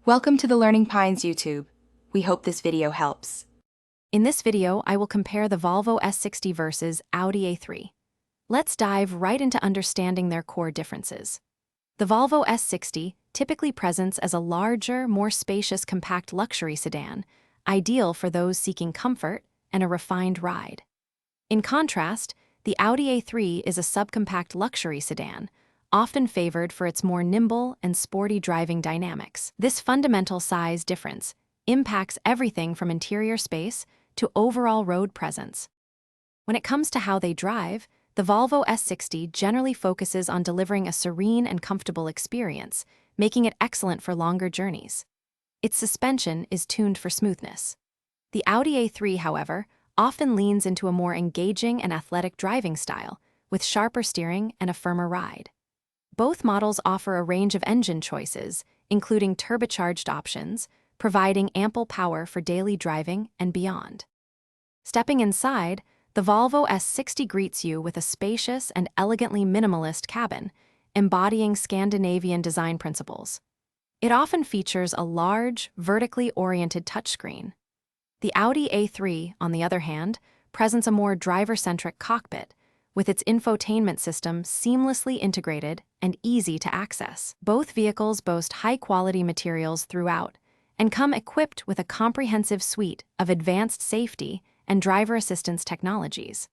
Welcome to the Learning Pines YouTube. We hope this video helps. In this video, I will compare the Volvo S60 versus Audi A3. Let's dive right into understanding their core differences. The Volvo S60 typically presents as a larger, more spacious compact luxury sedan, ideal for those seeking comfort and a refined ride. In contrast, the Audi A3 is a subcompact luxury sedan, often favored for its more nimble and sporty driving dynamics. This fundamental size difference impacts everything from interior space to overall road presence. When it comes to how they drive, the Volvo S60 generally focuses on delivering a serene and comfortable experience, making it excellent for longer journeys. Its suspension is tuned for smoothness. The Audi A3, however, often leans into a more engaging and athletic driving style, with sharper steering and a firmer ride. Both models offer a range of engine choices, including turbocharged options, providing ample power for daily driving and beyond. Stepping inside, the Volvo S60 greets you with a spacious and elegantly minimalist cabin, embodying Scandinavian design principles. It often features a large, vertically oriented touchscreen. The Audi A3, on the other hand, presents a more driver-centric cockpit, with its infotainment system seamlessly integrated and easy to access. Both vehicles boast high-quality materials throughout and come equipped with a comprehensive suite of advanced safety and driver assistance technologies.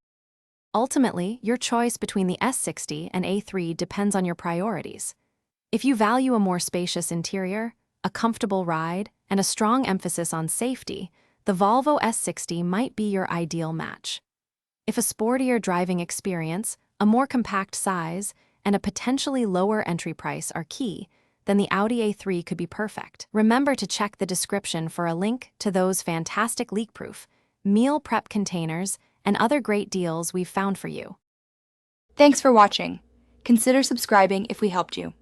Ultimately, your choice between the S60 and A3 depends on your priorities. If you value a more spacious interior, a comfortable ride, and a strong emphasis on safety, the Volvo S60 might be your ideal match. If a sportier driving experience, a more compact size, and a potentially lower entry price are key, then the Audi A3 could be perfect. Remember to check the description for a link to those fantastic leak-proof, meal prep containers, and other great deals we've found for you. Thanks for watching. Consider subscribing if we helped you.